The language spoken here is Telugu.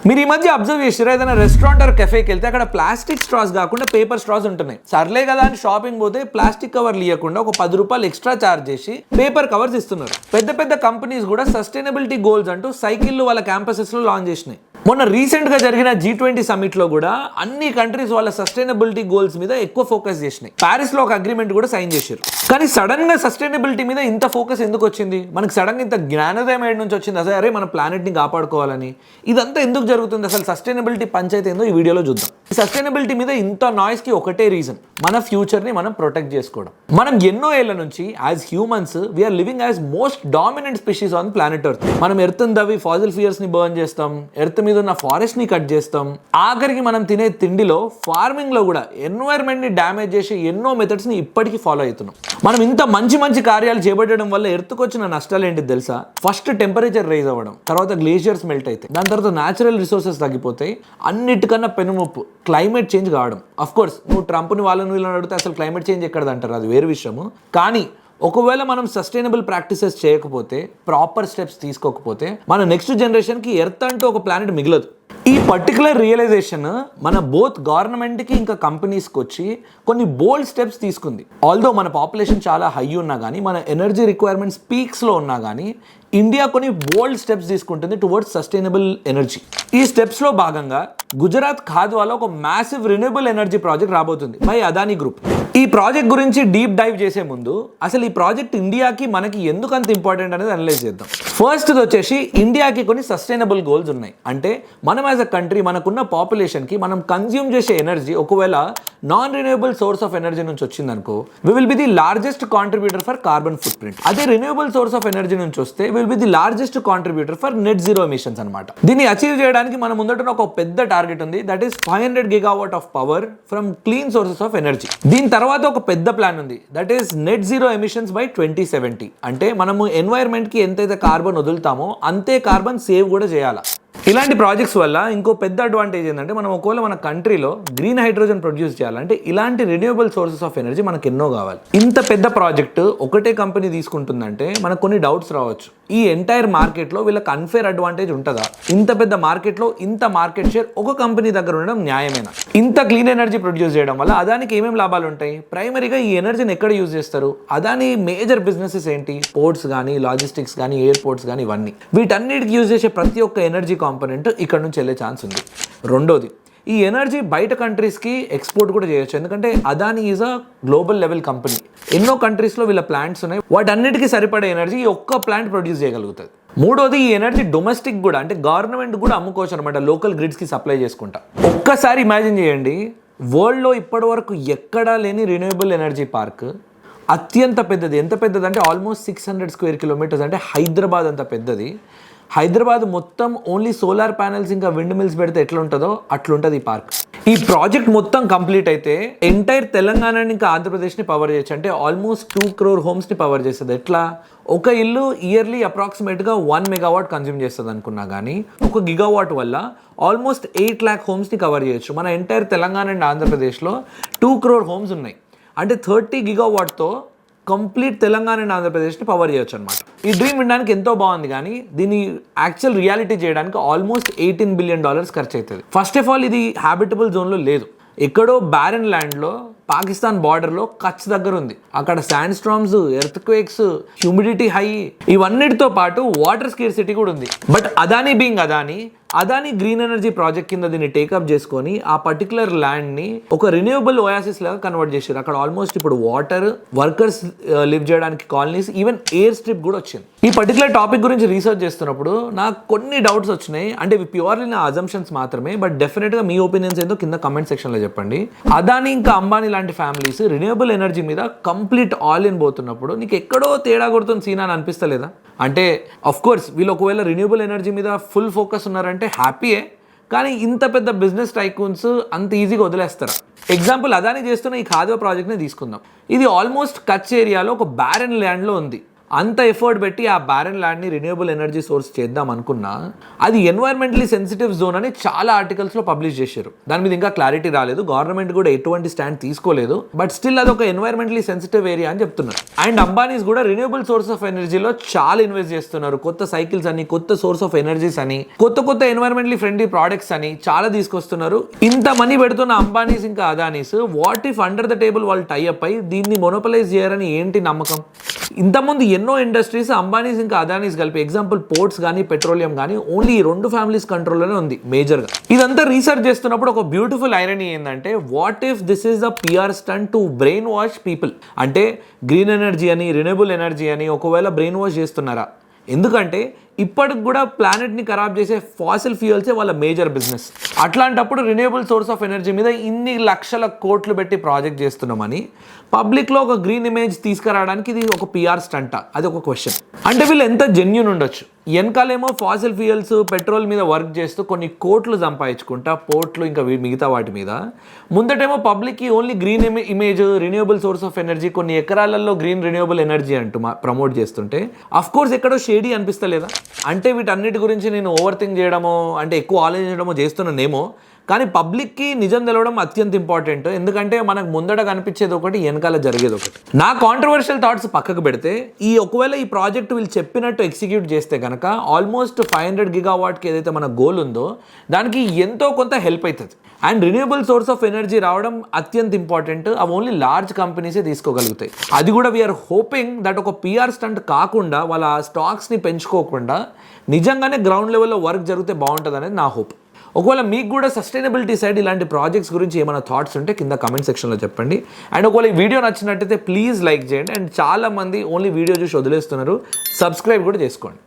మీరు ఈ మధ్య అబ్జర్వ్ చేసారా, ఏదైనా రెస్టారెంట్ ఆర్ కెఫేకి వెళ్తే అక్కడ ప్లాస్టిక్ స్ట్రాస్ కాకుండా పేపర్ స్ట్రాస్ ఉంటున్నాయి. సర్లే కదా అని షాపింగ్ పోతే ప్లాస్టిక్ కవర్లు ఇవ్వకుండా ఒక 10 రూపాయలు ఎక్స్ట్రా ఛార్జ్ చేసి పేపర్ కవర్స్ ఇస్తున్నారు. పెద్ద పెద్ద కంపెనీస్ కూడా సస్టైనబిలిటీ గోల్స్ అంటూ సైకిళ్ళు వాళ్ళ క్యాంపసెస్ లో లాంచ్ చేసినాయి. మొన్న రీసెంట్ గా జరిగిన G20 సమిట్ లో కూడా అన్ని కంట్రీస్ వాళ్ళ సస్టైనబిలిటీ గోల్స్ మీద ఎక్కువ ఫోకస్ చేసినాయి. ప్యారిస్ లో ఒక అగ్రిమెంట్ కూడా సైన్ చేశారు. కానీ సడన్ గా సస్టైనబిలిటీ మీద ఇంత ఫోకస్ ఎందుకు వచ్చింది? మనకి సడన్ గా ఇంత జ్ఞానోదయం ఏడు నుంచి వచ్చింది అసలు, అరే మన ప్లానెట్ ని కాపాడుకోవాలని. ఇదంతా ఎందుకు జరుగుతుంది అసలు? సస్టైనబిలిటీ పంచాయతీ ఏందో ఈ వీడియోలో చూద్దాం. సస్టైనబిలిటీ మీద ఇంత నాయిస్ కి ఒకటే రీజన్, మన ఫ్యూచర్ ని మనం ప్రొటెక్ట్ చేసుకోవడం. మనం ఎన్నో ఏళ్ల నుంచి as humans we are living as most dominant species on planet Earth. మనం ఎర్త్ దవి ఫాజిల్ ఫ్యూయల్స్ ని బర్న్ చేస్తాం, ఎర్త్ మీద ఉన్న ఫారెస్ట్ ని కట్ చేస్తాం, ఆఖరికి మనం తినే తిండిలో ఫార్మింగ్ లో కూడా ఎన్వైర్న్మెంట్ ని డ్యామేజ్ చేసే ఎన్నో మెథడ్స్ ని ఇప్పటికీ ఫాలో అవుతున్నాం. మనం ఇంత మంచి మంచి కార్యాలు చేపట్టడం వల్ల ఎర్త్కి వచ్చిన నష్టాలు ఏంటి తెలుసా? ఫస్ట్ టెంపరేచర్ రైజ్ అవ్వడం, తర్వాత గ్లేషియర్స్ మెల్ట్ అవుతాయి, దాని తర్వాత న్యాచురల్ రిసోర్సెస్ తగ్గిపోతాయి, అన్నిటికన్నా పెనుముప్పు క్లైమేట్ చేంజ్ కావడం. అఫ్ కోర్స్ నువ్వు ట్రంప్ని వాళ్ళని వీళ్ళని అడిగితే అసలు క్లైమేట్ చేంజ్ ఎక్కడది అంటారు, అది వేరే విషయము. కానీ ఒకవేళ మనం సస్టైనబుల్ ప్రాక్టీసెస్ చేయకపోతే, ప్రాపర్ స్టెప్స్ తీసుకోకపోతే మన నెక్స్ట్ జనరేషన్కి ఎర్త్ అంటూ ఒక ప్లానెట్ మిగలదు. ఈ పర్టికులర్ రియలైజేషన్ మన బోత్ గవర్నమెంట్కి ఇంకా కంపెనీస్కి వచ్చి కొన్ని బోల్డ్ స్టెప్స్ తీసుకుంది. ఆల్దో మన పాపులేషన్ చాలా హై ఉన్నా కానీ, మన ఎనర్జీ రిక్వైర్మెంట్స్ పీక్స్లో ఉన్నా కానీ, ఇండియా కొన్ని బోల్డ్ స్టెప్స్ తీసుకుంటుంది టువర్డ్స్ సస్టైనబుల్ ఎనర్జీ. ఈ స్టెప్స్లో భాగంగా గుజరాత్ ఖాద్వాలో ఒక మ్యాసివ్ రిన్యూబుల్ ఎనర్జీ ప్రాజెక్ట్ రాబోతుంది బై అదానీ గ్రూప్. ఈ ప్రాజెక్ట్ గురించి డీప్ డైవ్ చేసే ముందు అసలు ఈ ప్రాజెక్ట్ ఇండియాకి మనకి ఎందుకు అంత ఇంపార్టెంట్ అనేది అనలైజ్ చేద్దాం. ఫస్ట్ వచ్చేసి ఇండియాకి కొన్ని సస్టైనబుల్ గోల్స్ ఉన్నాయి. అంటే మనం యాజ్ అ కంట్రీ మనకున్న పాపులేషన్కి మనం కన్జ్యూమ్ చేసే ఎనర్జీ ఒకవేళ non renewable source of energy నుంచి వచ్చిందనుకో, we will be the largest contributor for carbon footprint. అదే రిన్యూవబుల్ సోర్స్ ఆఫ్ ఎనర్జీ నుంచి వస్తే will be the largest contributor for net zero emissions అనమాట. దీన్ని అచీవ్ చేయడానికి మన ముందట ఒక పెద్ద టార్గెట్ ఉంది, that is 500 gigawatt of power from clean sources of energy. దీని తర్వాత ఒక పెద్ద ప్లాన్ ఉంది, that is net zero emissions by 2070. అంటే మనము ఎన్వైర్న్మెంట్ కి ఎంతైతే కార్బన్ వదులుతామో అంతే కార్బన్ సేవ్ కూడా చేయాలా. ఇలాంటి ప్రాజెక్ట్స్ వల్ల ఇంకో పెద్ద అడ్వాంటేజ్ ఏంటంటే, మనం ఒకవేళ మన కంట్రీలో గ్రీన్ హైడ్రోజన్ ప్రొడ్యూస్ చేయాలంటే ఇలాంటి రెన్యూవబుల్ సోర్సెస్ ఆఫ్ ఎనర్జీ మనకు ఎన్నో కావాలి. ఇంత పెద్ద ప్రాజెక్ట్ ఒకటే కంపెనీ తీసుకుంటుందంటే మనకు కొన్ని డౌట్స్ రావచ్చు. ఈ ఎంటైర్ మార్కెట్లో వీళ్ళకి అన్ఫేర్ అడ్వాంటేజ్ ఉంటుందా? ఇంత పెద్ద మార్కెట్లో ఇంత మార్కెట్ షేర్ ఒక కంపెనీ దగ్గర ఉండడం న్యాయమేనా? ఇంత క్లీన్ ఎనర్జీ ప్రొడ్యూస్ చేయడం వల్ల అదానికి ఏమేమి లాభాలు ఉంటాయి? ప్రైమరీగా ఈ ఎనర్జీని ఎక్కడ యూజ్ చేస్తారు? అదాని మేజర్ బిజినెసెస్ ఏంటి? పోర్ట్స్ కానీ, లాజిస్టిక్స్ కానీ, ఎయిర్పోర్ట్స్ కానీ, ఇవన్నీ. వీటన్నిటికి యూజ్ చేసే ప్రతి ఒక్క ఎనర్జీ కాంపోనెంట్ ఇక్కడ నుంచి వెళ్ళే ఛాన్స్ ఉంది. రెండోది, ఈ ఎనర్జీ బయట కంట్రీస్కి ఎక్స్పోర్ట్ కూడా చేయొచ్చు. ఎందుకంటే Adani is a global level company. ఎన్నో కంట్రీస్లో వీళ్ళ ప్లాంట్స్ ఉన్నాయి, వాటన్నిటికీ సరిపడే ఎనర్జీ ఈ ఒక్క ప్లాంట్ ప్రొడ్యూస్ చేయగలుగుతుంది. మూడోది, ఈ ఎనర్జీ డొమెస్టిక్ కూడా, అంటే గవర్నమెంట్ కూడా అమ్ముకోవచ్చు అనమాట, లోకల్ గ్రిడ్స్కి సప్లై చేసుకుంటా. ఒక్కసారి ఇమాజిన్ చేయండి, వరల్డ్లో ఇప్పటి వరకు ఎక్కడా లేని రిన్యూవబుల్ ఎనర్జీ పార్క్ అత్యంత పెద్దది. ఎంత పెద్దది అంటే ఆల్మోస్ట్ 600 square kilometers, అంటే హైదరాబాద్ అంత పెద్దది. హైదరాబాద్ మొత్తం ఓన్లీ సోలార్ ప్యానెల్స్ ఇంకా విండ్ మిల్స్ పెడితే ఎట్లా ఉంటుందో అట్లుంటుంది ఈ పార్క్. ఈ ప్రాజెక్ట్ మొత్తం కంప్లీట్ అయితే ఎంటైర్ తెలంగాణని ఇంకా ఆంధ్రప్రదేశ్ని పవర్ చేయొచ్చు. అంటే ఆల్మోస్ట్ 2 crore హోమ్స్ని పవర్ చేస్తుంది. ఎట్లా? ఒక ఇల్లు ఇయర్లీ అప్రాక్సిమేట్గా 1 megawatt కన్జ్యూమ్ చేస్తుంది అనుకున్నా కానీ, 1 gigawatt వల్ల ఆల్మోస్ట్ 8 lakh హోమ్స్ని కవర్ చేయొచ్చు. మన ఎంటైర్ తెలంగాణ అండ్ ఆంధ్రప్రదేశ్లో 2 crore హోమ్స్ ఉన్నాయి. అంటే 30 gigawattతో కంప్లీట్ తెలంగాణ అండ్ ఆంధ్రప్రదేశ్ని పవర్ చేయొచ్చు అనమాట. ఈ డ్రీమ్ వినడానికి ఎంతో బాగుంది, కానీ దీన్ని యాక్చువల్ రియాలిటీ చేయడానికి ఆల్మోస్ట్ $18 billion ఖర్చు అవుతుంది. ఫస్ట్ ఆఫ్ ఆల్ ఇది హ్యాబిటబుల్ జోన్లో లేదు, ఎక్కడో బ్యారన్ ల్యాండ్లో పాకిస్తాన్ బార్డర్లో కచ్ దగ్గర ఉంది. అక్కడ sand storms, earthquakes, humidity high, ఇవన్నిటితో పాటు వాటర్ స్కేర్సిటీ కూడా ఉంది. But Adani being Adani green energy project కింద దీన్ని టేకప్ చేసుకొని ఆ పర్టికులర్ ల్యాండ్ని ఒక రిన్యూవబుల్ ఓయాసిస్ లాగా కన్వర్ట్ చేశారు. అక్కడ ఆల్మోస్ట్ ఇప్పుడు వాటర్, వర్కర్స్ లివ్ చేయడానికి కాలనీస్, ఈవెన్ ఎయిర్ స్ట్రిప్ కూడా వచ్చింది. ఈ పర్టికులర్ టాపిక్ గురించి రీసెర్చ్ చేస్తున్నప్పుడు నాకు కొన్ని డౌట్స్ వచ్చినాయి. అంటే ఇవి ప్యూర్లీ నా అజంప్షన్స్ మాత్రమే, బట్ డెఫినెట్గా మీ ఒపీనియన్స్ ఏందో కింద కమెంట్ సెక్షన్లో చెప్పండి. అదానీ ఇంకా అంబానీ లాంటి ఫ్యామిలీస్ రిన్యూవబుల్ ఎనర్జీ మీద కంప్లీట్ ఆల్ ఇన్ పోతున్నప్పుడు నీకు ఎక్కడో తేడా కొడుతుంది సీనా అని అనిపిస్తలేదా? అంటే అఫ్ కోర్స్ వీళ్ళు ఒకవేళ రిన్యూవబుల్ ఎనర్జీ మీద ఫుల్ ఫోకస్ ఉన్నారంటే హ్యాపీయే, కానీ ఇంత పెద్ద బిజినెస్ టైకూన్స్ అంత ఈజీగా వదిలేస్తారా? ఎగ్జాంపుల్, అదానీ చేస్తున్న ఈ ఖాద్వా ప్రాజెక్ట్ని తీసుకుందాం. ఇది ఆల్మోస్ట్ కచ్ ఏరియాలో ఒక బ్యారన్ ల్యాండ్లో ఉంది. అంత ఎఫర్ట్ పెట్టి ఆ బ్యారన్ ల్యాండ్ని రిన్యూవబుల్ ఎనర్జీ సోర్స్ చేద్దాం అనుకున్నా అది ఎన్వైర్మెంటలీ సెన్సిటివ్ జోన్ అని చాలా ఆర్టికల్స్లో పబ్లిష్ చేశారు. దాని మీద ఇంకా క్లారిటీ రాలేదు, గవర్నమెంట్ కూడా ఎటువంటి స్టాండ్ తీసుకోలేదు. బట్ స్టిల్ అది ఒక ఎన్వైర్మెంటలీ సెన్సిటివ్ ఏరియా అని చెప్తున్నారు. అండ్ అంబానీస్ కూడా రిన్యూవబుల్ సోర్స్ ఆఫ్ ఎనర్జీలో చాలా ఇన్వెస్ట్ చేస్తున్నారు. కొత్త సైకిల్స్ అని, కొత్త సోర్స్ ఆఫ్ ఎనర్జీస్ అని, కొత్త ఎన్వైర్మెంటలీ ఫ్రెండ్లీ ప్రోడక్ట్స్ అని చాలా తీసుకొస్తున్నారు. ఇంత మనీ పెడుతున్న అంబానీస్ ఇంకా Adanis what if under the table వాళ్ళు టైఅప్ అయి దీన్ని మొనోపలైజ్ చేయరని ఏంటి నమ్మకం? ఇంతకుముందు ఎన్నో ఇండస్ట్రీస్ అంబానీస్ ఇంకా అదానీస్ కలిపి, ఎగ్జాంపుల్ పోర్ట్స్ కానీ పెట్రోలియం కానీ ఓన్లీ ఈ 2 ఫ్యామిలీస్ కంట్రోల్లోనే ఉంది మేజర్గా. ఇదంతా రీసెర్చ్ చేస్తున్నప్పుడు ఒక బ్యూటిఫుల్ ఐరనీ ఏంటంటే what if this is the PR stunt to brainwash people. అంటే గ్రీన్ ఎనర్జీ అని, రిన్యూవబుల్ ఎనర్జీ అని ఒకవేళ బ్రెయిన్ వాష్ చేస్తున్నారా? ఎందుకంటే ఇప్పటికి కూడా ప్లానెట్ని ఖరాబ్ చేసే ఫాసిల్ ఫ్యూయల్సే వాళ్ళ మేజర్ బిజినెస్. అట్లాంటప్పుడు రిన్యూవబుల్ సోర్స్ ఆఫ్ ఎనర్జీ మీద ఇన్ని లక్షల కోట్లు పెట్టి ప్రాజెక్ట్ చేస్తున్నామని పబ్లిక్లో ఒక గ్రీన్ ఇమేజ్ తీసుకురావడానికి ఇది ఒక పిఆర్ స్టంట? అది ఒక క్వశ్చన్. అంటే వీళ్ళు ఎంత జెన్యూన్ ఉండొచ్చు? వెనకాలేమో ఫాసిల్ ఫ్యూయల్స్ పెట్రోల్ మీద వర్క్ చేస్తూ కొన్ని కోట్లు సంపాదించుకుంటా పోర్ట్లు ఇంకా మిగతా వాటి మీద, ముందటేమో పబ్లిక్కి only green image, renewable source of energy, కొన్ని ఎకరాలలో గ్రీన్ రిన్యూవబుల్ ఎనర్జీ అంటూ ప్రమోట్ చేస్తుంటే అఫ్ కోర్స్ ఎక్కడో షేడీ అనిపిస్తలేదా? అంటే వీటన్నిటి గురించి నేను ఓవర్ థింక్ చేయడమో, అంటే ఎక్కువ ఆలోచించడమో చేస్తున్నానేమో, కానీ పబ్లిక్కి నిజం తెలవడం అత్యంత ఇంపార్టెంట్. ఎందుకంటే మనకు ముందట కనిపించేది ఒకటి, వెనకాల జరిగేది ఒకటి. నా కాంట్రవర్షియల్ థాట్స్ పక్కకు పెడితే ఒకవేళ ఈ ప్రాజెక్ట్ వీళ్ళు చెప్పినట్టు ఎగ్జిక్యూట్ చేస్తే కనుక ఆల్మోస్ట్ 500 గిగావాట్కి ఏదైతే మన గోల్ ఉందో దానికి ఎంతో కొంత హెల్ప్ అవుతుంది. And renewable source of energy రావడం అత్యంత ఇంపార్టెంట్. అవి ఓన్లీ లార్జ్ కంపెనీసే తీసుకోగలుగుతాయి. అది కూడా వీఆర్ హోపింగ్ దట్ ఒక పిఆర్ స్టంట్ కాకుండా వాళ్ళ స్టాక్స్ని పెంచుకోకుండా నిజంగానే గ్రౌండ్ లెవెల్లో వర్క్ జరిగితే బాగుంటుంది అనేది నా హోప్. ఒకవేళ మీకు కూడా సస్టైనబిలిటీ సైడ్ ఇలాంటి ప్రాజెక్ట్స్ గురించి ఏమైనా థాట్స్ ఉంటే కింద కమెంట్ సెక్షన్లో చెప్పండి. అండ్ ఒకవేళ ఈ వీడియో నచ్చినట్టయితే ప్లీజ్ లైక్ చేయండి. అండ్ చాలామంది ఓన్లీ వీడియో చూసి వదిలేస్తున్నారు, సబ్స్క్రైబ్ కూడా చేసుకోండి.